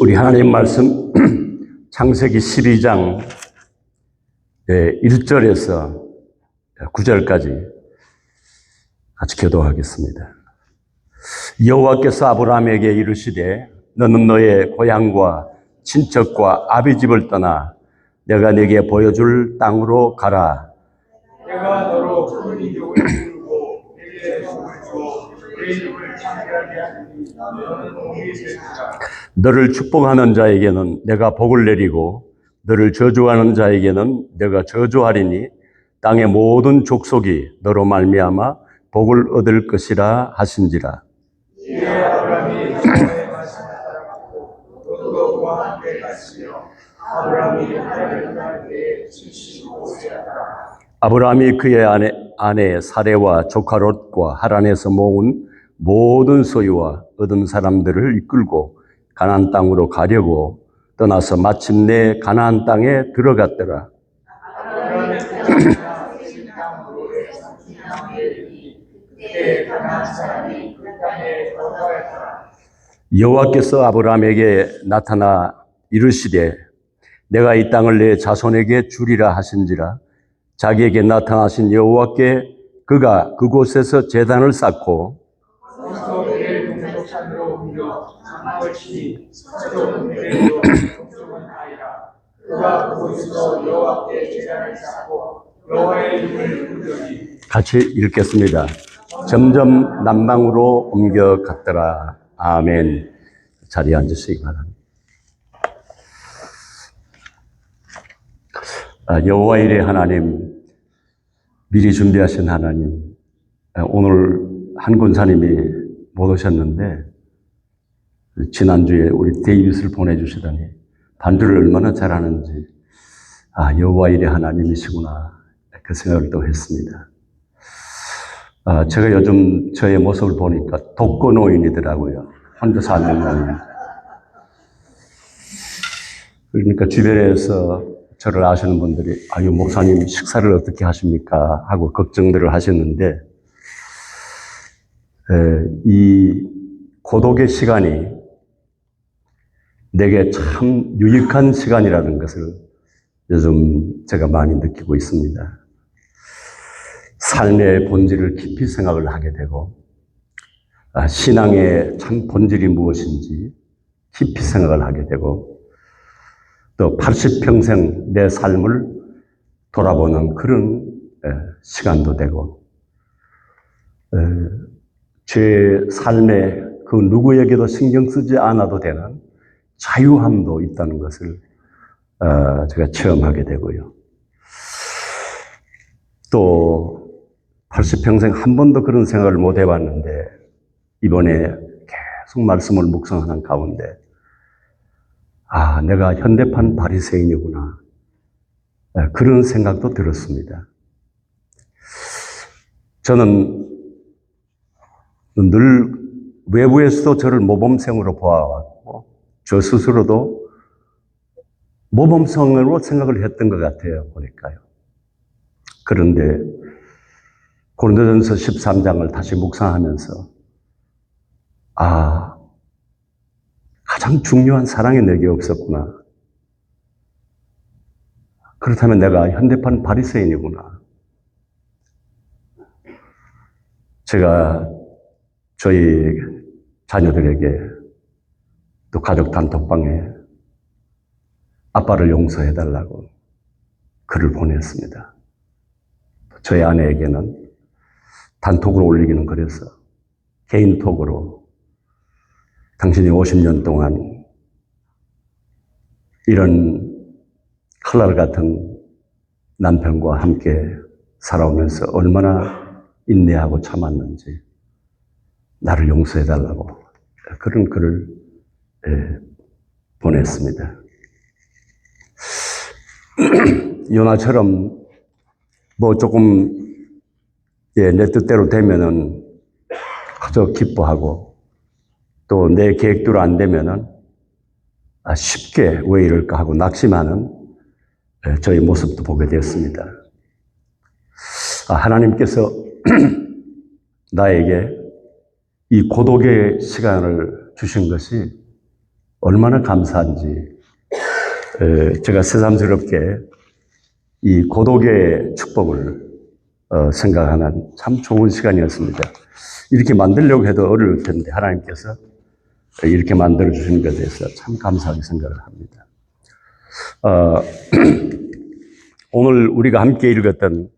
우리 하나님 말씀 창세기 12장 1절에서 9절까지 같이 교도하겠습니다. 여호와께서 아브라함에게 이르시되 너는 너의 고향과 친척과 아비집을 떠나 내가 네게 보여줄 땅으로 가라. 내가 너로 큰 민족을 이루고 내게 복을 주어 내 이름을 창대하게 하리니 너는 복이 되리라. 너를 축복하는 자에게는 내가 복을 내리고 너를 저주하는 자에게는 내가 저주하리니 땅의 모든 족속이 너로 말미암아 복을 얻을 것이라 하신지라. 이에 아브라함이 여호와의 말씀을 따라갔고 너도 그와 함께 갔으며 아브라함이 하나님을 날 때에 75세였더라. 아브라함이 그의 아내 사레와 조카 롯과 하란에서 모은 모든 소유와 얻은 사람들을 이끌고 가나안 땅으로 가려고 떠나서 마침내 가나안 땅에 들어갔더라. 아브라함이 가나안 땅으로 삼십장에 이르니 그때 가나안 사람이 그 땅에 거주하였더라. 여호와께서 아브라함에게 나타나 이르시되 내가 이 땅을 내 자손에게 주리라 하신지라. 자기에게 나타나신 여호와께 그가 그곳에서 제단을 쌓고 거기서 그의 동족산으로 옮겨 장막을 치니 서쪽은 베델이요 동쪽은 아이라. 그가 그곳에서 여호와께 제단을 쌓고 여호와의 이름을 부르더니 같이 읽겠습니다. 점점 남방으로 옮겨갔더라. 아멘. 자리에 앉으시기 바랍니다. 여호와 이레 하나님, 미리 준비하신 하나님, 오늘 한 권사님이 못 오셨는데 지난주에 우리 데이빗을 보내주시더니 반주를 얼마나 잘하는지 여호와 이레 하나님이시구나 그 생각을 또 했습니다. 제가 요즘 저의 모습을 보니까 독거노인이더라고요. 혼자 사는 노인. 그러니까 주변에서 저를 아시는 분들이 목사님 식사를 어떻게 하십니까? 하고 걱정들을 하셨는데 이 고독의 시간이 내게 참 유익한 시간이라는 것을 요즘 제가 많이 느끼고 있습니다. 삶의 본질을 깊이 생각을 하게 되고 신앙의 참 본질이 무엇인지 깊이 생각을 하게 되고 또 80평생 내 삶을 돌아보는 그런 시간도 되고 제 삶에 그 누구에게도 신경 쓰지 않아도 되는 자유함도 있다는 것을 제가 체험하게 되고요. 또 80평생 한 번도 그런 생각을 못 해봤는데 이번에 계속 말씀을 묵상하는 가운데 내가 현대판 바리새인이구나 그런 생각도 들었습니다. 저는 늘 외부에서도 저를 모범생으로 보아왔고 저 스스로도 모범생으로 생각을 했던 것 같아요. 보니까요. 그런데 고린도전서 13장을 다시 묵상하면서 가장 중요한 사랑이 내게 없었구나. 그렇다면 내가 현대판 바리새인이구나. 제가 저희 자녀들에게 또 가족 단톡방에 아빠를 용서해달라고 글을 보냈습니다. 저희 아내에게는 단톡으로 올리기는 그래서 개인톡으로 당신이 50년 동안 이런 칼날 같은 남편과 함께 살아오면서 얼마나 인내하고 참았는지 나를 용서해달라고 그런 글을 보냈습니다. 요나처럼 조금 내 뜻대로 되면은 그저 기뻐하고 또 내 계획대로 안 되면은 쉽게 왜 이럴까 하고 낙심하는 저의 모습도 보게 되었습니다. 하나님께서 나에게 이 고독의 시간을 주신 것이 얼마나 감사한지 제가 새삼스럽게 이 고독의 축복을 생각하는 참 좋은 시간이었습니다. 이렇게 만들려고 해도 어려울 텐데 하나님께서 이렇게 만들어 주신 것에 대해서 참 감사하게 생각을 합니다. 오늘 우리가 함께 읽었던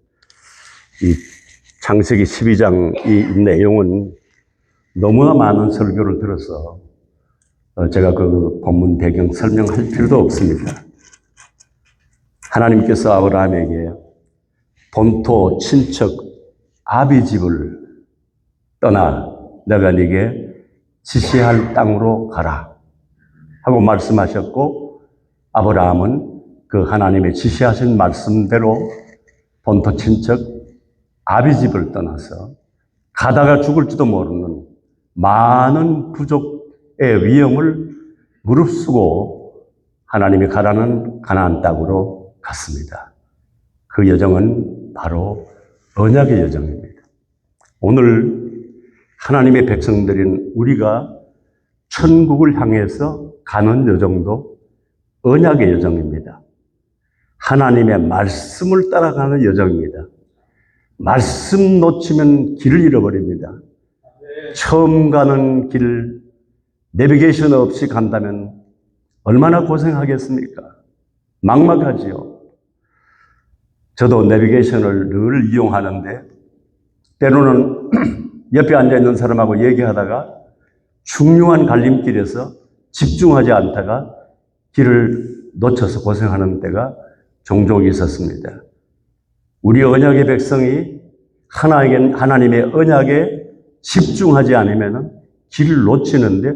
이 창세기 12장 이 내용은 너무나 많은 설교를 들어서 제가 그 본문 배경 설명할 필요도 없습니다. 하나님께서 아브라함에게 본토 친척 아비 집을 떠나 내가 네게 지시할 땅으로 가라 하고 말씀하셨고, 아브라함은 그 하나님의 지시하신 말씀대로 본토 친척 아비 집을 떠나서 가다가 죽을지도 모르는 많은 부족의 위험을 무릅쓰고 하나님이 가라는 가나안 땅으로 갔습니다. 그 여정은 바로 언약의 여정입니다. 오늘 하나님의 백성들인 우리가 천국을 향해서 가는 여정도 언약의 여정입니다. 하나님의 말씀을 따라가는 여정입니다. 말씀 놓치면 길을 잃어버립니다. 처음 가는 길, 내비게이션 없이 간다면 얼마나 고생하겠습니까? 막막하지요. 저도 내비게이션을 늘 이용하는데 때로는 옆에 앉아있는 사람하고 얘기하다가 중요한 갈림길에서 집중하지 않다가 길을 놓쳐서 고생하는 때가 종종 있었습니다. 우리 언약의 백성이 하나님의 언약에 집중하지 않으면 길을 놓치는데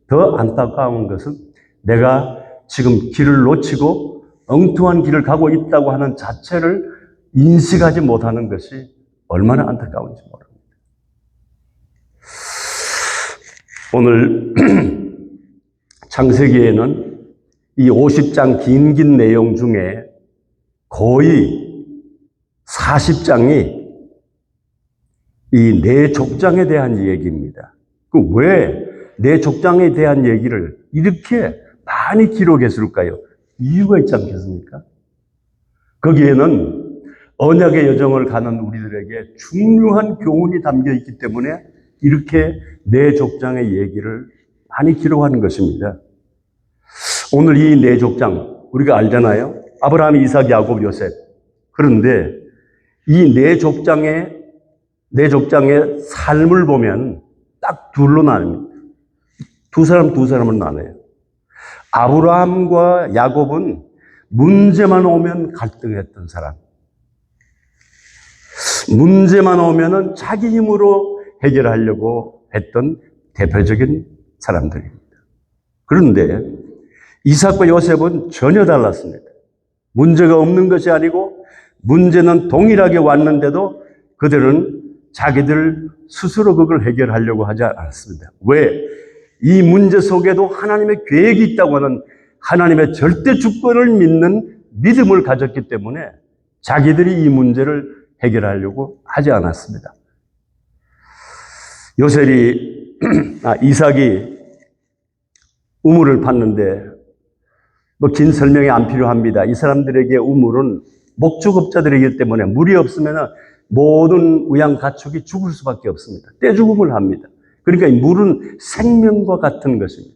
더 안타까운 것은 내가 지금 길을 놓치고 엉뚱한 길을 가고 있다고 하는 자체를 인식하지 못하는 것이 얼마나 안타까운지 모릅니다. 오늘 창세기에는 이 50장 긴 내용 중에 거의 40장이 이 네 족장에 대한 얘기입니다. 그 왜 네 족장에 대한 얘기를 이렇게 많이 기록했을까요? 이유가 있지 않겠습니까? 거기에는 언약의 여정을 가는 우리들에게 중요한 교훈이 담겨 있기 때문에 이렇게 네 족장의 얘기를 많이 기록하는 것입니다. 오늘 이 네 족장 우리가 알잖아요. 아브라함, 이삭, 야곱, 요셉. 그런데 이 네 족장의 삶을 보면 딱 둘로 나뉩니다. 두 사람을 나눠요. 아브라함과 야곱은 문제만 오면 갈등했던 사람. 문제만 오면은 자기 힘으로 해결하려고 했던 대표적인 사람들입니다. 그런데 이삭과 요셉은 전혀 달랐습니다. 문제가 없는 것이 아니고 문제는 동일하게 왔는데도 그들은 자기들 스스로 그걸 해결하려고 하지 않았습니다. 왜? 이 문제 속에도 하나님의 계획이 있다고 하는 하나님의 절대 주권을 믿는 믿음을 가졌기 때문에 자기들이 이 문제를 해결하려고 하지 않았습니다. 이삭이 우물을 팠는데 긴 설명이 안 필요합니다. 이 사람들에게 우물은 목축업자들이기 때문에 물이 없으면 모든 우양 가축이 죽을 수밖에 없습니다. 떼죽음을 합니다. 그러니까 이 물은 생명과 같은 것입니다.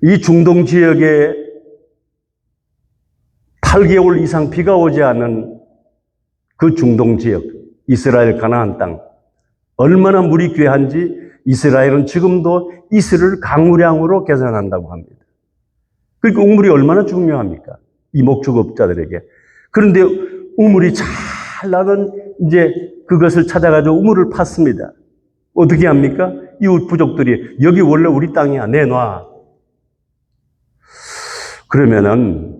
이 중동 지역에 8개월 이상 비가 오지 않은 그 중동 지역, 이스라엘 가나안 땅, 얼마나 물이 귀한지 이스라엘은 지금도 이슬을 강우량으로 계산한다고 합니다. 그러니까 우물이 얼마나 중요합니까? 이 목축업자들에게. 그런데 우물이 잘 나는 이제 그것을 찾아가지고 우물을 팠습니다. 어떻게 합니까? 이웃 부족들이 여기 원래 우리 땅이야, 내놔. 그러면은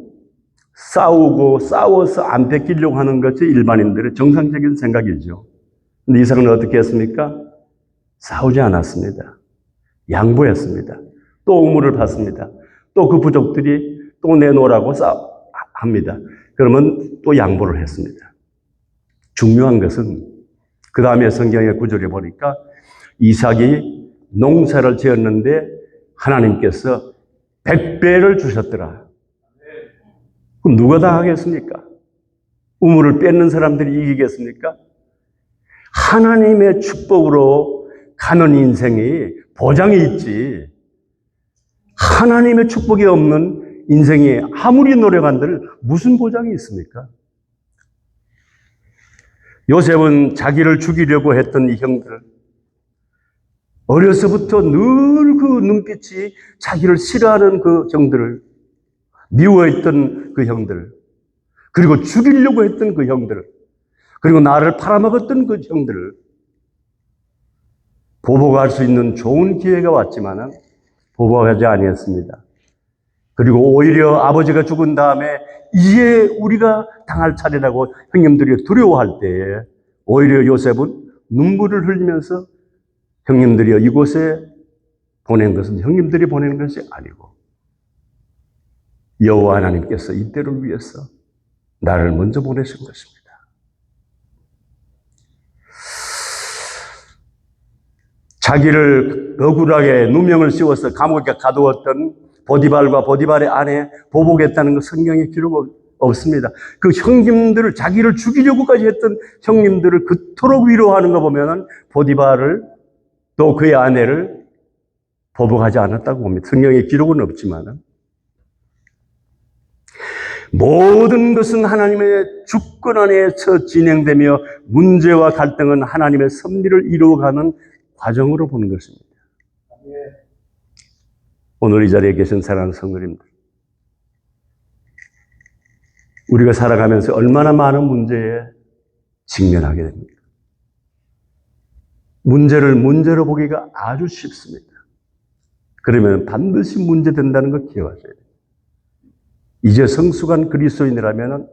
싸워서 안 뺏기려고 하는 것이 일반인들의 정상적인 생각이죠. 근데 이삭은 어떻게 했습니까? 싸우지 않았습니다. 양보했습니다. 또 우물을 팠습니다. 또 그 부족들이 또 내놓으라고 합니다. 그러면 또 양보를 했습니다. 중요한 것은 그 다음에 성경의 구절에 보니까 이삭이 농사를 지었는데 하나님께서 100배를 주셨더라. 그럼 누가 다 하겠습니까? 우물을 뺏는 사람들이 이기겠습니까? 하나님의 축복으로 가는 인생이 보장이 있지. 하나님의 축복이 없는 인생이 아무리 노력한들 무슨 보장이 있습니까? 요셉은 자기를 죽이려고 했던 이 형들, 어려서부터 늘 그 눈빛이 자기를 싫어하는 그 형들을, 미워했던 그 형들, 그리고 죽이려고 했던 그 형들, 그리고 나를 팔아먹었던 그 형들을 보복할 수 있는 좋은 기회가 왔지만은 보복하지 아니했습니다. 그리고 오히려 아버지가 죽은 다음에 이제 우리가 당할 차례라고 형님들이 두려워할 때에 오히려 요셉은 눈물을 흘리면서 형님들이 이곳에 보낸 것은 형님들이 보낸 것이 아니고 여호와 하나님께서 이때를 위해서 나를 먼저 보내신 것입니다. 자기를 억울하게 누명을 씌워서 감옥에 가두었던 보디발과 보디발의 아내 보복했다는 것 성경에 기록 없습니다. 그 형님들을 자기를 죽이려고까지 했던 형님들을 그토록 위로하는 거 보면은 보디발을 또 그의 아내를 보복하지 않았다고 봅니다. 성경에 기록은 없지만은 모든 것은 하나님의 주권 안에서 진행되며 문제와 갈등은 하나님의 섭리를 이루어가는 과정으로 보는 것입니다. 오늘 이 자리에 계신 사랑하는 성도님들, 우리가 살아가면서 얼마나 많은 문제에 직면하게 됩니까? 문제를 문제로 보기가 아주 쉽습니다. 그러면 반드시 문제 된다는 걸 기억하셔야 돼요. 이제 성숙한 그리스도인이라면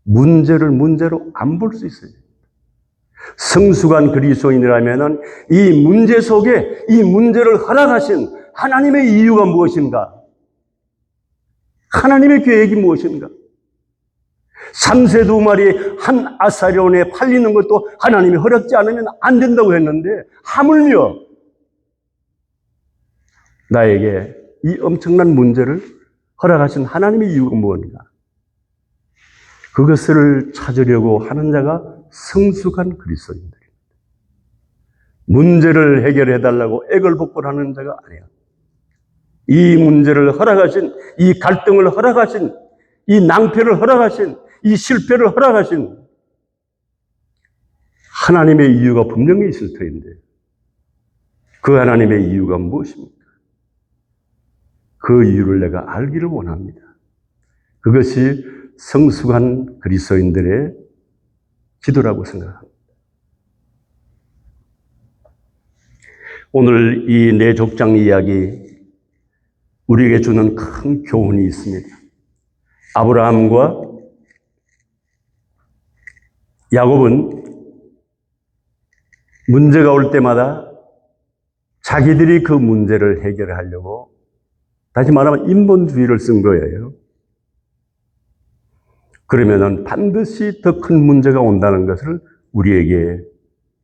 문제를 문제로 안 볼 수 있어요. 성숙한 그리스도인이라면 이 문제 속에 이 문제를 허락하신 하나님의 이유가 무엇인가? 하나님의 계획이 무엇인가? 3세 2마리 한 아사리온에 팔리는 것도 하나님이 허락지 않으면 안 된다고 했는데 하물며 나에게 이 엄청난 문제를 허락하신 하나님의 이유가 무엇인가? 그것을 찾으려고 하는 자가 성숙한 그리스도인들입니다. 문제를 해결해달라고 애걸복걸하는 자가 아니야. 이 문제를 허락하신, 이 갈등을 허락하신, 이 낭패를 허락하신, 이 실패를 허락하신 하나님의 이유가 분명히 있을 터인데 그 하나님의 이유가 무엇입니까? 그 이유를 내가 알기를 원합니다. 그것이 성숙한 그리스도인들의 기도라고 생각합니다. 오늘 이 네 족장 이야기 우리에게 주는 큰 교훈이 있습니다. 아브라함과 야곱은 문제가 올 때마다 자기들이 그 문제를 해결하려고 다시 말하면 인본주의를 쓴 거예요. 그러면은 반드시 더 큰 문제가 온다는 것을 우리에게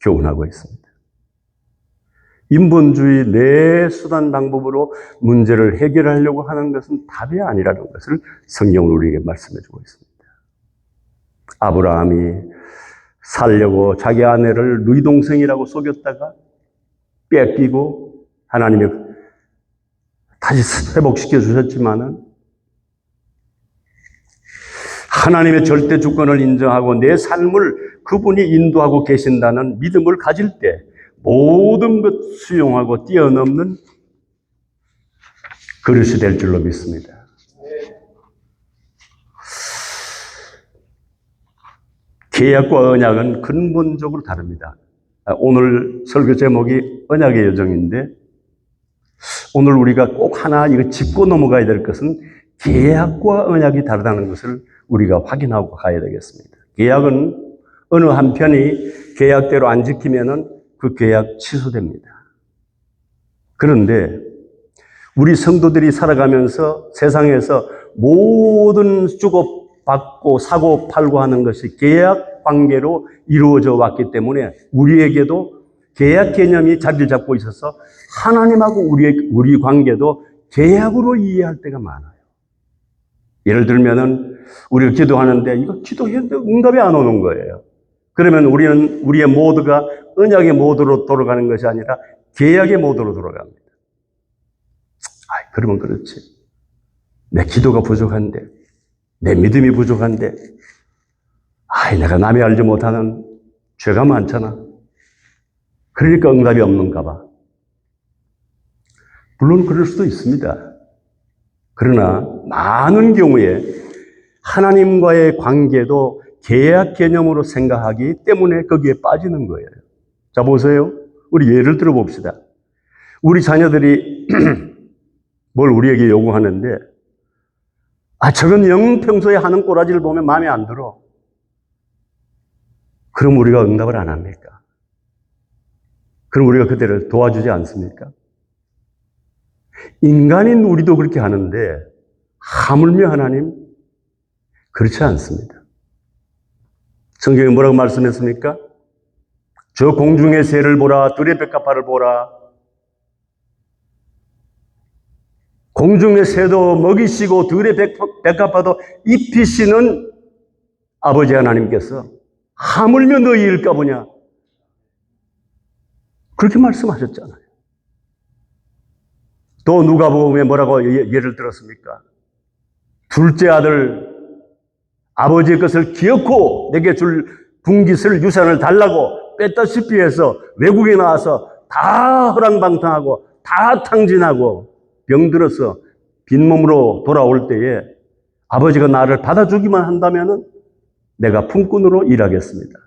교훈하고 있습니다. 인본주의 내 수단 방법으로 문제를 해결하려고 하는 것은 답이 아니라는 것을 성경은 우리에게 말씀해 주고 있습니다. 아브라함이 살려고 자기 아내를 누이 동생이라고 속였다가 뺏기고 하나님이 다시 회복시켜 주셨지만은 하나님의 절대 주권을 인정하고 내 삶을 그분이 인도하고 계신다는 믿음을 가질 때 모든 것 수용하고 뛰어넘는 그릇이 될 줄로 믿습니다. 계약과 언약은 근본적으로 다릅니다. 오늘 설교 제목이 언약의 여정인데 오늘 우리가 꼭 하나 이거 짚고 넘어가야 될 것은 계약과 언약이 다르다는 것을 우리가 확인하고 가야 되겠습니다. 계약은 어느 한편이 계약대로 안 지키면은 그 계약 취소됩니다. 그런데 우리 성도들이 살아가면서 세상에서 모든 주고받고 사고 팔고 하는 것이 계약 관계로 이루어져 왔기 때문에 우리에게도 계약 개념이 자리를 잡고 있어서 하나님하고 우리 관계도 계약으로 이해할 때가 많아요. 예를 들면은 우리가 기도하는데 이거 기도했는데 응답이 안 오는 거예요. 그러면 우리는 우리의 모드가 언약의 모드로 돌아가는 것이 아니라 계약의 모드로 돌아갑니다. 그러면 그렇지. 내 기도가 부족한데, 내 믿음이 부족한데, 내가 남이 알지 못하는 죄가 많잖아. 그러니까 응답이 없는가 봐. 물론 그럴 수도 있습니다. 그러나 많은 경우에 하나님과의 관계도 계약 개념으로 생각하기 때문에 거기에 빠지는 거예요. 자, 보세요. 우리 예를 들어 봅시다. 우리 자녀들이 뭘 우리에게 요구하는데, 저건 영 평소에 하는 꼬라지를 보면 마음에 안 들어. 그럼 우리가 응답을 안 합니까? 그럼 우리가 그들을 도와주지 않습니까? 인간인 우리도 그렇게 하는데 하물며 하나님 그렇지 않습니다. 성경에 뭐라고 말씀했습니까? 저 공중의 새를 보라, 들의 백합화를 보라. 공중의 새도 먹이시고 들의 백합화도 입히시는 아버지 하나님께서 하물며 너희일까 보냐. 그렇게 말씀하셨잖아요. 또 누가복음에 뭐라고 예를 들었습니까? 둘째 아들 아버지의 것을 기어코 내게 줄 분깃을 유산을 달라고 뺐다시피 해서 외국에 나와서 다 허랑방탕하고 다 탕진하고 병들어서 빈몸으로 돌아올 때에 아버지가 나를 받아주기만 한다면 내가 품꾼으로 일하겠습니다.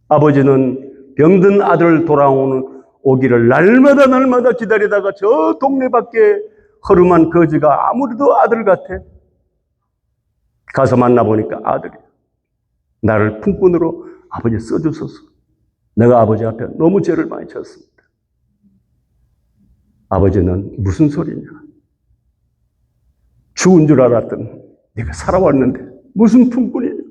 아버지는 병든 아들 오기를 날마다 기다리다가 저 동네 밖에 허름한 거지가 아무래도 아들 같아. 가서 만나보니까 아들이야. 나를 품꾼으로 아버지 써주소서. 내가 아버지 앞에 너무 죄를 많이 졌습니다. 아버지는 무슨 소리냐. 죽은 줄 알았더니 내가 살아왔는데 무슨 품꾼이냐.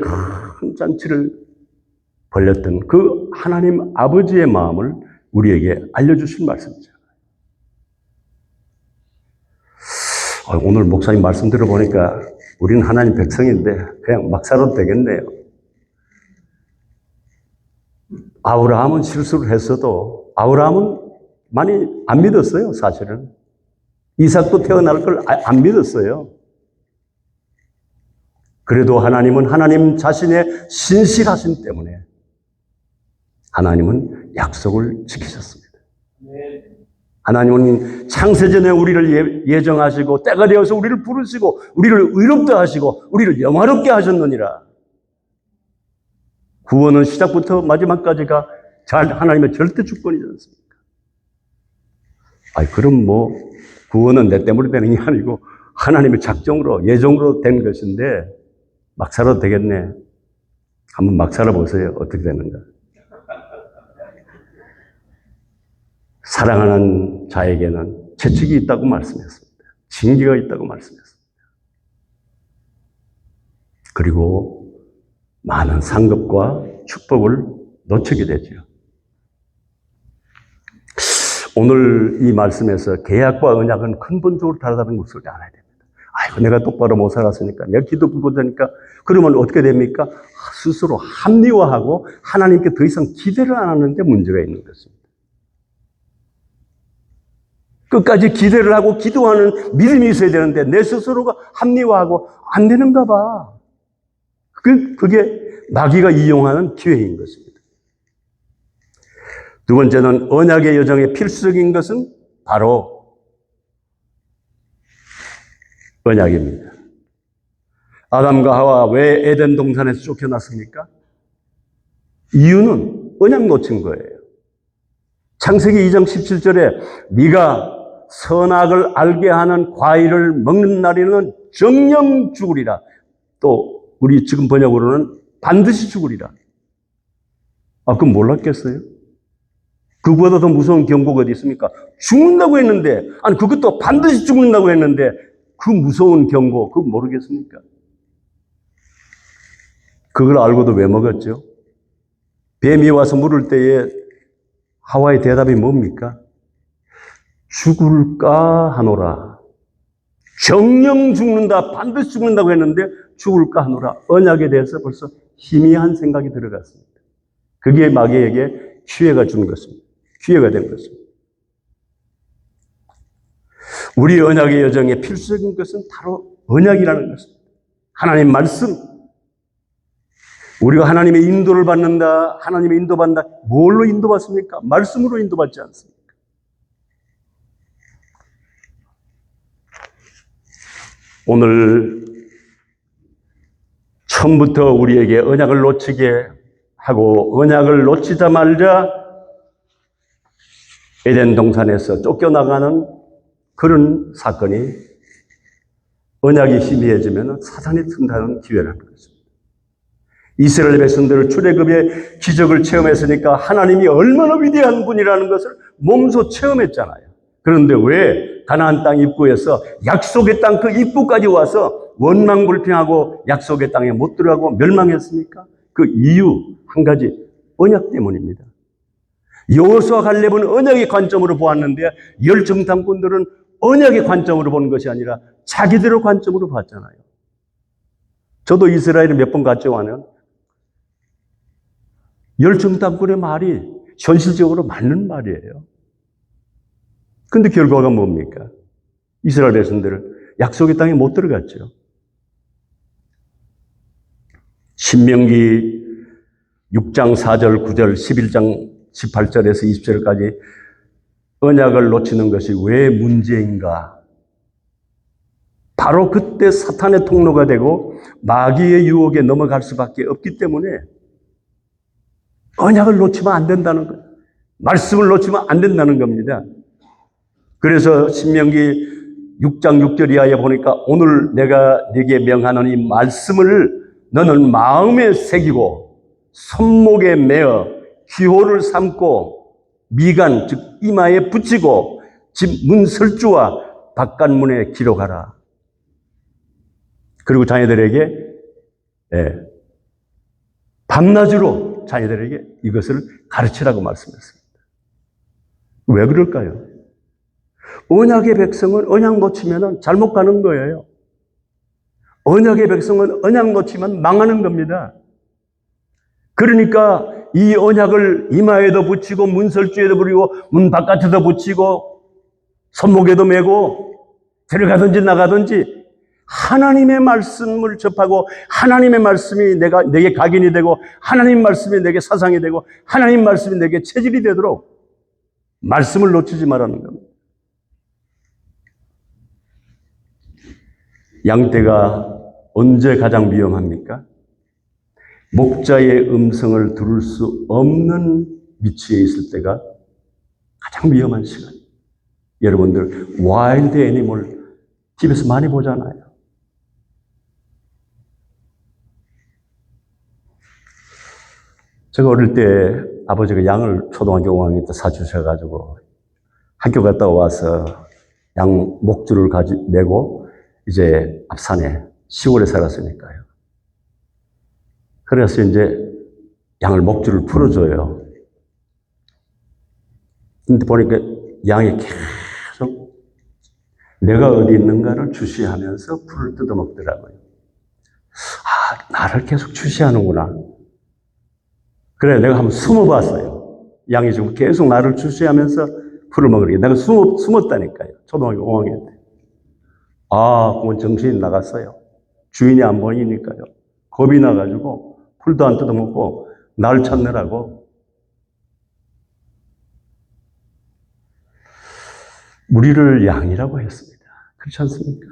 큰 잔치를 벌렸던 그 하나님 아버지의 마음을 우리에게 알려주신 말씀이죠. 오늘 목사님 말씀 들어보니까 우리는 하나님 백성인데 그냥 막 살아도 되겠네요. 아브라함은 실수를 했어도 아브라함은 많이 안 믿었어요, 사실은. 이삭도 태어날 걸 안 믿었어요. 그래도 하나님은 하나님 자신의 신실하심 때문에 하나님은 약속을 지키셨습니다. 하나님은 창세전에 우리를 예정하시고 때가 되어서 우리를 부르시고 우리를 의롭게 하시고 우리를 영화롭게 하셨느니라. 구원은 시작부터 마지막까지가 하나님의 절대 주권이지 않습니까? 그럼 구원은 내 때문에 되는 게 아니고 하나님의 작정으로 예정으로 된 것인데 막 살아도 되겠네. 한번 막 살아보세요. 어떻게 되는가. 사랑하는 자에게는 채찍이 있다고 말씀했습니다. 징계가 있다고 말씀했습니다. 그리고 많은 상급과 축복을 놓치게 되죠. 오늘 이 말씀에서 계약과 언약은 근본적으로 다르다는 것을 알아야 됩니다. 내가 똑바로 못 살았으니까, 내가 기도 부족하니까, 그러면 어떻게 됩니까? 스스로 합리화하고 하나님께 더 이상 기대를 안 하는데 문제가 있는 것입니다. 끝까지 기대를 하고 기도하는 믿음이 있어야 되는데 내 스스로가 합리화하고 안 되는가 봐. 그게 마귀가 이용하는 기회인 것입니다. 두 번째는 언약의 여정의 필수적인 것은 바로 언약입니다. 아담과 하와 왜 에덴 동산에서 쫓겨났습니까? 이유는 언약 놓친 거예요. 창세기 2장 17절에 네가 선악을 알게 하는 과일을 먹는 날에는 정령 죽으리라. 또 우리 지금 번역으로는 반드시 죽으리라. 그럼 몰랐겠어요? 그보다 더 무서운 경고가 어디 있습니까? 죽는다고 했는데, 그것도 반드시 죽는다고 했는데 그 무서운 경고, 그거 모르겠습니까? 그걸 알고도 왜 먹었죠? 뱀이 와서 물을 때에 하와의 대답이 뭡니까? 죽을까 하노라. 정령 죽는다, 반드시 죽는다고 했는데 죽을까 하노라. 언약에 대해서 벌써 희미한 생각이 들어갔습니다. 그게 마귀에게 기회가 준 것입니다. 기회가 된 것입니다. 우리 언약의 여정에 필수적인 것은 바로 언약이라는 것입니다. 하나님 말씀. 우리가 하나님의 인도를 받는다, 하나님의 인도받는다. 뭘로 인도받습니까? 말씀으로 인도받지 않습니까? 오늘 처음부터 우리에게 언약을 놓치게 하고 언약을 놓치자마자 에덴 동산에서 쫓겨나가는 그런 사건이 언약이 희미해지면 사탄이 튼다는 기회라는 것입니다. 이스라엘 백성들을 출애굽의 기적을 체험했으니까 하나님이 얼마나 위대한 분이라는 것을 몸소 체험했잖아요. 그런데 왜 가나안 땅 입구에서 약속의 땅 그 입구까지 와서 원망불평하고 약속의 땅에 못 들어가고 멸망했습니까? 그 이유 한 가지, 언약 때문입니다. 여호수아 갈렙은 언약의 관점으로 보았는데 열정탐꾼들은 언약의 관점으로 보는 것이 아니라 자기들의 관점으로 봤잖아요. 저도 이스라엘에 몇 번 갔지만은 열정탐꾼의 말이 현실적으로 맞는 말이에요. 근데 결과가 뭡니까? 이스라엘 백성들은 약속의 땅에 못 들어갔죠. 신명기 6장 4절, 9절, 11장 18절에서 20절까지 언약을 놓치는 것이 왜 문제인가? 바로 그때 사탄의 통로가 되고 마귀의 유혹에 넘어갈 수밖에 없기 때문에 언약을 놓치면 안 된다는 거예요. 말씀을 놓치면 안 된다는 겁니다. 그래서 신명기 6장 6절 이하에 보니까 오늘 내가 네게 명하는 이 말씀을 너는 마음에 새기고 손목에 매어 기호를 삼고 미간 즉 이마에 붙이고 집 문설주와 바깥문에 기록하라. 그리고 자녀들에게 밤낮으로 자녀들에게 이것을 가르치라고 말씀했습니다. 왜 그럴까요? 언약의 백성은 언약 놓치면 잘못 가는 거예요. 언약의 백성은 언약 놓치면 망하는 겁니다. 그러니까 이 언약을 이마에도 붙이고 문설주에도 붙이고 문 바깥에도 붙이고 손목에도 메고 들어가든지 나가든지 하나님의 말씀을 접하고 하나님의 말씀이 내게 각인이 되고 하나님 말씀이 내게 사상이 되고 하나님 말씀이 내게 체질이 되도록 말씀을 놓치지 말라는 겁니다. 양떼가 언제 가장 위험합니까? 목자의 음성을 들을 수 없는 위치에 있을 때가 가장 위험한 시간이에요. 여러분들 와일드 애니멀 TV에서 많이 보잖아요. 제가 어릴 때 아버지가 양을 초등학교 5학년 때 사주셔가지고 학교 갔다 와서 양 목줄을 메고 이제 앞산에 시골에 살았으니까요. 그래서 이제 양을 목줄을 풀어줘요. 근데 보니까 양이 계속 내가 어디 있는가를 주시하면서 풀을 뜯어먹더라고요. 아, 나를 계속 주시하는구나. 그래, 내가 한번 숨어봤어요. 양이 지금 계속 나를 주시하면서 풀을 먹으니까 내가 숨었다니까요. 초등학교 5학년 때. 아, 그건 정신이 나갔어요. 주인이 안 보이니까요. 겁이 나가지고 풀도 안 뜯어먹고 날 찾느라고. 우리를 양이라고 했습니다. 그렇지 않습니까?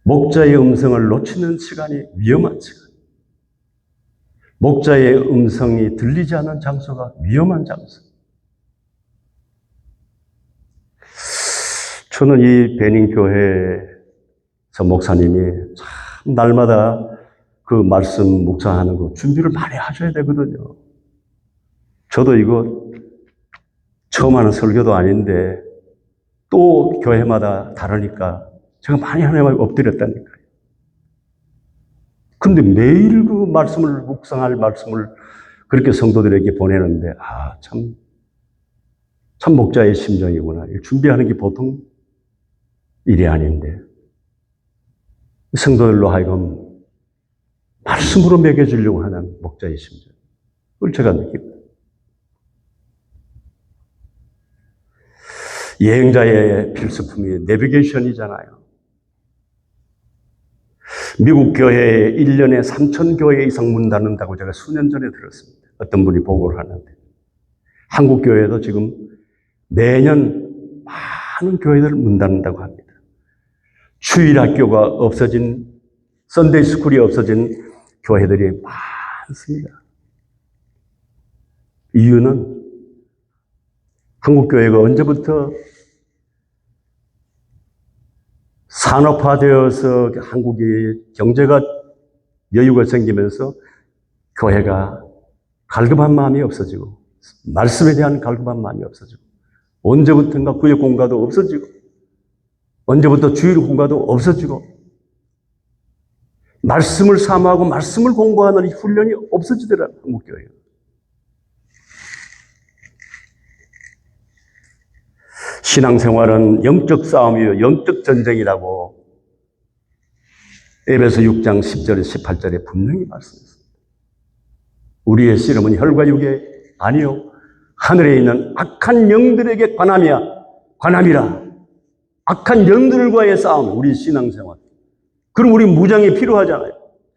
목자의 음성을 놓치는 시간이 위험한 시간. 목자의 음성이 들리지 않는 장소가 위험한 장소. 저는 이 배닝교회에서 목사님이 참 날마다 그 말씀 묵상하는 거 준비를 많이 하셔야 되거든요. 저도 이거 처음 하는 설교도 아닌데 또 교회마다 다르니까 제가 많이 하나님을 엎드렸다니까요. 근데 매일 그 말씀을, 묵상할 말씀을 그렇게 성도들에게 보내는데, 참 목자의 심정이구나. 준비하는 게 보통 일이 아닌데. 성도들로 하여금 말씀으로 먹여주려고 하는 목자의 심정. 그걸 제가 느낍니다. 여행자의 필수품이 내비게이션이잖아요. 미국 교회에 1년에 3,000교회 이상 문 닫는다고 제가 수년 전에 들었습니다. 어떤 분이 보고를 하는데. 한국 교회도 지금 매년 많은 교회들을 문 닫는다고 합니다. 주일학교가 없어진, 썬데이 스쿨이 없어진 교회들이 많습니다. 이유는 한국 교회가 언제부터 산업화되어서 한국의 경제가 여유가 생기면서 교회가 갈급한 마음이 없어지고, 말씀에 대한 갈급한 마음이 없어지고, 언제부턴가 구역 공가도 없어지고, 언제부터 주일 공가도 없어지고, 말씀을 사모하고 말씀을 공부하는 훈련이 없어지더라고요, 한국 교회가. 신앙생활은 영적 싸움이요, 영적 전쟁이라고 에베소 6장 10절에 18절에 분명히 말씀했습니다. 우리의 씨름은 혈과 육이 아니요 하늘에 있는 악한 영들에게 관함이라. 악한 영들과의 싸움, 우리 신앙생활. 그럼 우리 무장이 필요하잖아요.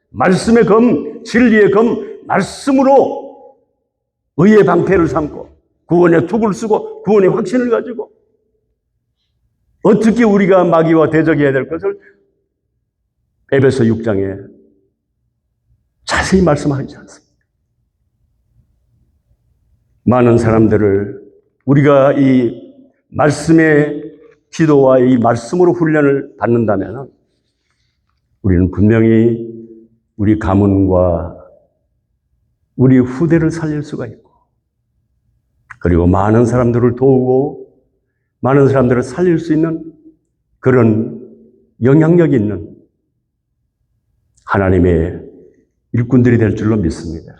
말씀의 검, 진리의 검, 말씀으로 의의 방패를 삼고 구원의 툭을 쓰고 구원의 확신을 가지고 어떻게 우리가 마귀와 대적해야 될 것을 에베소 6장에 자세히 말씀하지 않습니다. 많은 사람들을 우리가 이 말씀의 기도와 이 말씀으로 훈련을 받는다면 우리는 분명히 우리 가문과 우리 후대를 살릴 수가 있고, 그리고 많은 사람들을 도우고 많은 사람들을 살릴 수 있는 그런 영향력 있는 하나님의 일꾼들이 될 줄로 믿습니다.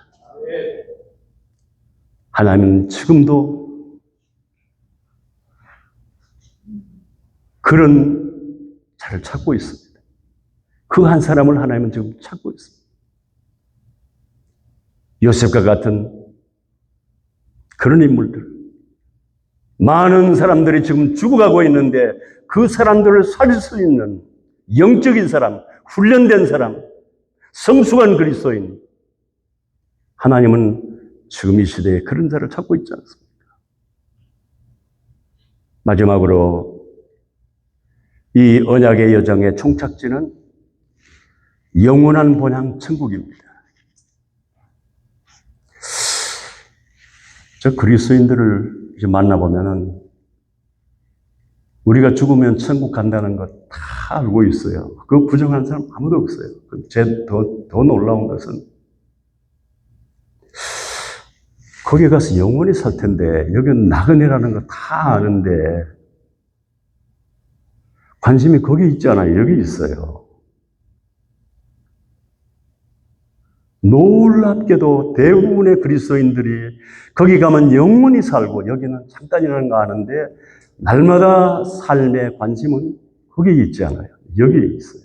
하나님은 지금도 그런 자를 찾고 있습니다. 그 한 사람을 하나님은 지금 찾고 있습니다. 요셉과 같은 그런 인물들. 많은 사람들이 지금 죽어가고 있는데 그 사람들을 살릴 수 있는 영적인 사람, 훈련된 사람, 성숙한 그리스도인. 하나님은 지금 이 시대에 그런 자를 찾고 있지 않습니까? 마지막으로 이 언약의 여정의 총착지는 영원한 본향 천국입니다. 저 그리스도인들을 이제 만나보면은 우리가 죽으면 천국 간다는 것 다 알고 있어요. 그거 부정하는 사람 아무도 없어요. 더 놀라운 것은 거기 가서 영원히 살 텐데 여기는 나그네라는 거 다 아는데 관심이 거기 있지 않아요. 여기 있어요. 놀랍게도 대부분의 그리스도인들이 거기 가면 영원히 살고 여기는 잠깐이라는 거 아는데 날마다 삶의 관심은 거기에 있지 않아요. 여기에 있어요.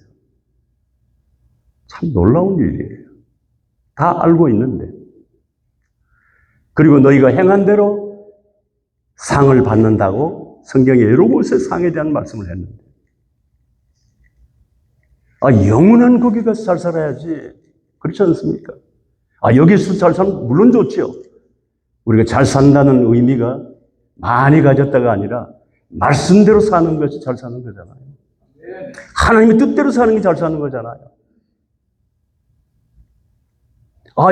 참 놀라운 일이에요. 다 알고 있는데. 그리고 너희가 행한 대로 상을 받는다고 성경에 여러 곳에 상에 대한 말씀을 했는데 영원한 거기 가서 잘 살아야지. 그렇지 않습니까? 여기서 잘 살면 물론 좋지요. 우리가 잘 산다는 의미가 많이 가졌다가 아니라 말씀대로 사는 것이 잘 사는 거잖아요. 하나님의 뜻대로 사는 게 잘 사는 거잖아요.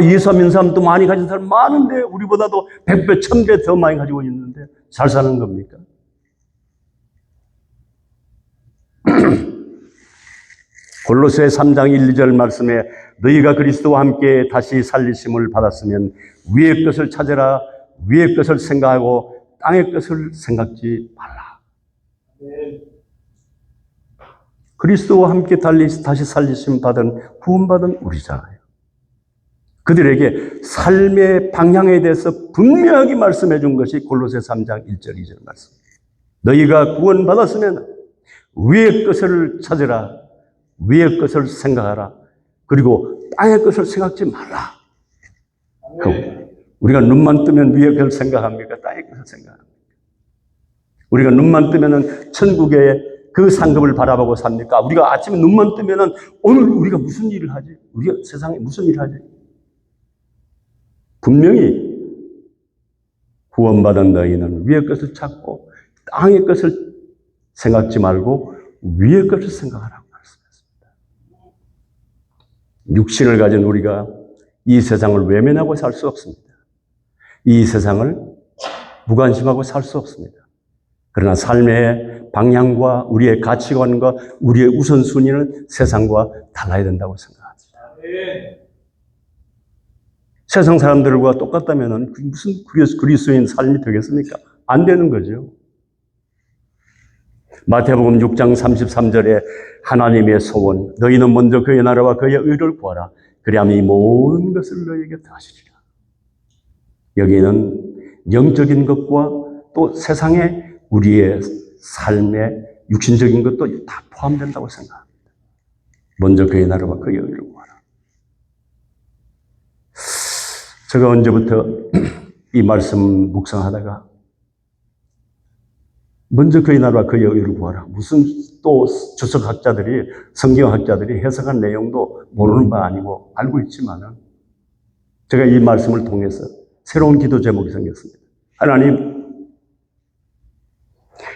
예삼, 인삼 또 많이 가진 사람 많은데 우리보다도 100배, 1000배 더 많이 가지고 있는데 잘 사는 겁니까? 골로새 3장 1, 2절 말씀에 너희가 그리스도와 함께 다시 살리심을 받았으면 위의 것을 찾으라. 위의 것을 생각하고 땅의 것을 생각지 말라. 그리스도와 함께 다시 살리심 받은 구원받은 우리잖아요. 그들에게 삶의 방향에 대해서 분명하게 말씀해 준 것이 골로새 3장 1절 2절 말씀. 너희가 구원받았으면 위의 것을 찾으라. 위의 것을 생각하라. 그리고 땅의 것을 생각지 말라. 우리가 눈만 뜨면 위의 것을 생각합니까? 땅의 것을 생각합니까? 우리가 눈만 뜨면은 천국의 그 상급을 바라보고 삽니까? 우리가 아침에 눈만 뜨면은 오늘 우리가 무슨 일을 하지? 우리가 세상에 무슨 일을 하지? 분명히 구원받은 너희는 위의 것을 찾고 땅의 것을 생각지 말고 위의 것을 생각하라고 말씀했습니다. 육신을 가진 우리가 이 세상을 외면하고 살 수 없습니다. 이 세상을 무관심하고 살 수 없습니다. 그러나 삶의 방향과 우리의 가치관과 우리의 우선순위는 세상과 달라야 된다고 생각합니다. 세상 사람들과 똑같다면 무슨 그리스도인 삶이 되겠습니까? 안 되는 거죠. 마태복음 6장 33절에 하나님의 소원, 너희는 먼저 그의 나라와 그의 의를 구하라. 그리하면 이 모든 것을 너희에게 더하시리라. 여기는 영적인 것과 또 세상에 우리의 삶의 육신적인 것도 다 포함된다고 생각합니다. 먼저 그의 나라와 그의 의를 구하라. 제가 언제부터 이 말씀 묵상하다가 먼저 그의 나라와 그의 의를 구하라. 무슨 또 주석학자들이, 성경학자들이 해석한 내용도 모르는 바 아니고 알고 있지만은 제가 이 말씀을 통해서 새로운 기도 제목이 생겼습니다.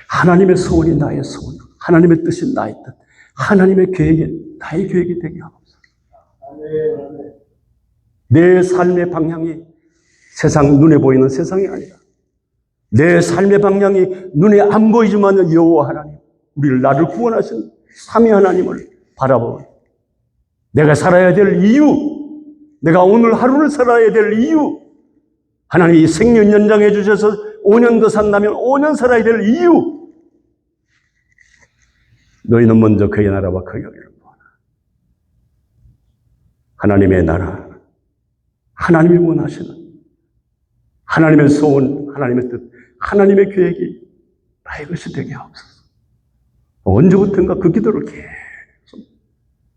하나님의 소원이 나의 소원, 하나님의 뜻이 나의 뜻, 하나님의 계획이 나의 계획이 되게 하옵소서. 내 삶의 방향이 눈에 보이는 세상이 아니라 내 삶의 방향이 눈에 안 보이지만 여호와 하나님, 나를 구원하신 삼위 하나님을 바라보고 내가 살아야 될 이유, 내가 오늘 하루를 살아야 될 이유, 하나님이 생명 연장해 주셔서 5년 더 산다면 5년 살아야 될 이유, 너희는 먼저 그의 나라와 그의 의를 구하라. 하나님의 나라, 하나님이 원하시는 하나님의 소원, 하나님의 뜻, 하나님의 계획이 나의 것이 되게 하옵소서. 언제부턴가 그 기도를 계속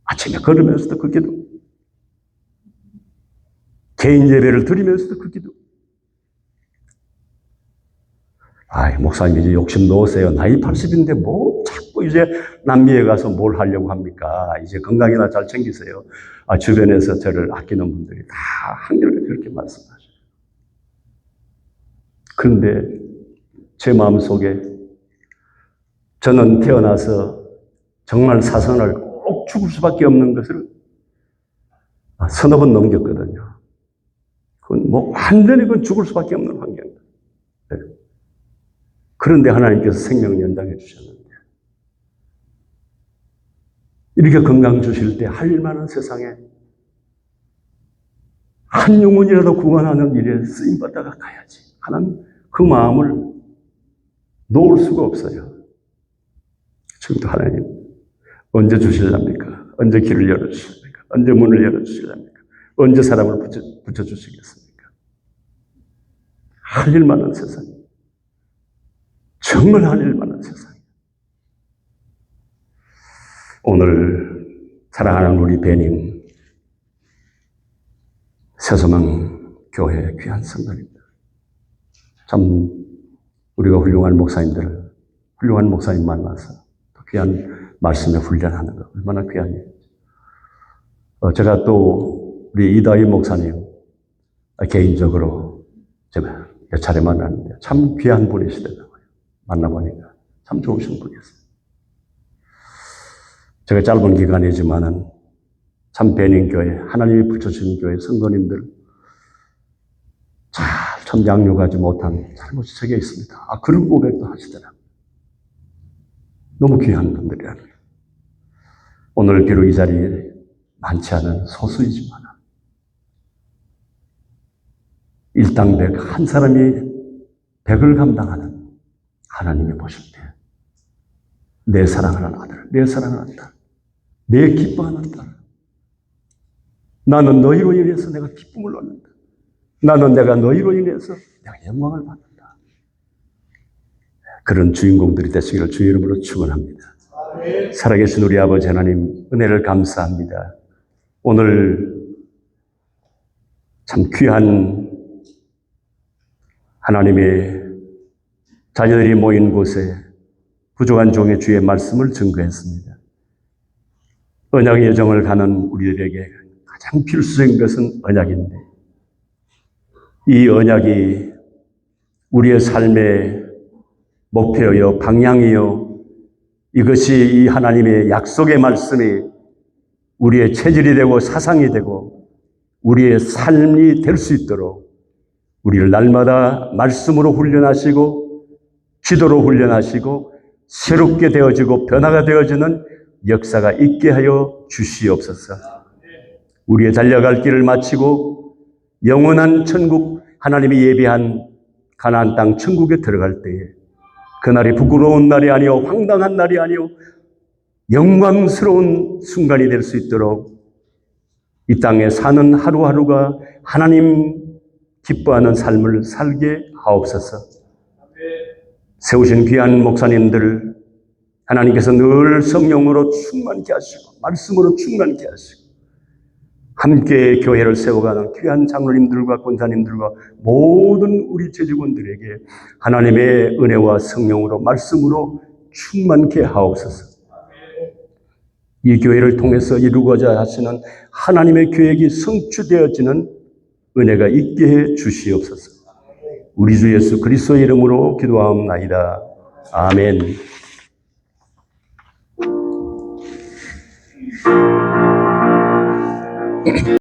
아침에 걸으면서도 그 기도, 개인 예배를 드리면서도 그 기도. 목사님 이제 욕심 놓으세요. 나이 80인데 뭐 자꾸 이제 남미에 가서 뭘 하려고 합니까? 이제 건강이나 잘 챙기세요. 주변에서 저를 아끼는 분들이 다 한결같이 그렇게 말씀하셔요. 그런데 제 마음속에 저는 태어나서 정말 사선을 꼭 죽을 수밖에 없는 것을 서너 번 넘겼거든요. 그건 완전히 죽을 수밖에 없는 환경입니다. 그런데 하나님께서 생명을 연장해 주셨는데, 이렇게 건강 주실 때 할 일만한 세상에 한 영혼이라도 구원하는 일에 쓰임받다가 가야지 하는 그 마음을 놓을 수가 없어요. 지금도 하나님 언제 주실랍니까? 언제 길을 열어주실랍니까? 언제 문을 열어주실랍니까? 언제 사람을 붙여주시겠습니까? 할 일만한 세상, 정말 할 일만한 세상. 오늘 사랑하는 우리 배님 새소망 교회 귀한 성도입니다. 참 우리가 훌륭한 목사님 만나서 귀한 말씀에 훈련하는 거 얼마나 귀한 일이죠. 제가 또 우리 이다희 목사님 개인적으로 제가 몇 차례 만났는데 참 귀한 분이시더라고요. 만나보니까 참 좋으신 분이었어요. 제가 짧은 기간이지만은 참 배님교회, 하나님이 붙여주신 교회 성도님들 참 양육하지 못한 잘못이 제게 있습니다. 그런 고백도 하시더라고요. 너무 귀한 분들이라는 거예요. 오늘 비록 이 자리에 많지 않은 소수이지만 일당백 한 사람이 100을 감당하는 하나님이 보실 때 내 사랑하는 아들, 내 사랑하는 딸, 내 기뻐하는 딸. 나는 너희로 인해서 내가 기쁨을 얻는다. 나는 내가 너희로 인해서 내가 영광을 받는다. 그런 주인공들이 되시기를 주의 이름으로 축원합니다. 살아계신 우리 아버지 하나님, 은혜를 감사합니다. 오늘 참 귀한 하나님의 자녀들이 모인 곳에 부족한 종의 주의 말씀을 증거했습니다. 언약의 여정을 가는 우리들에게 가장 필수적인 것은 언약인데, 이 언약이 우리의 삶의 목표요, 방향이요, 이것이 이 하나님의 약속의 말씀이 우리의 체질이 되고 사상이 되고 우리의 삶이 될 수 있도록 우리를 날마다 말씀으로 훈련하시고 기도로 훈련하시고 새롭게 되어지고 변화가 되어지는 역사가 있게 하여 주시옵소서. 우리의 달려갈 길을 마치고 영원한 천국, 하나님이 예비한 가나안 땅 천국에 들어갈 때에 그날이 부끄러운 날이 아니요 황당한 날이 아니요 영광스러운 순간이 될 수 있도록 이 땅에 사는 하루하루가 하나님 기뻐하는 삶을 살게 하옵소서. 세우신 귀한 목사님들 하나님께서 늘 성령으로 충만케 하시고 말씀으로 충만케 하시고 함께 교회를 세워가는 귀한 장로님들과 권사님들과 모든 우리 제직원들에게 하나님의 은혜와 성령으로 말씀으로 충만케 하옵소서. 이 교회를 통해서 이루고자 하시는 하나님의 계획이 성취되어지는 은혜가 있게 해 주시옵소서. 우리 주 예수 그리스도의 이름으로 기도하옵나이다. 아멘.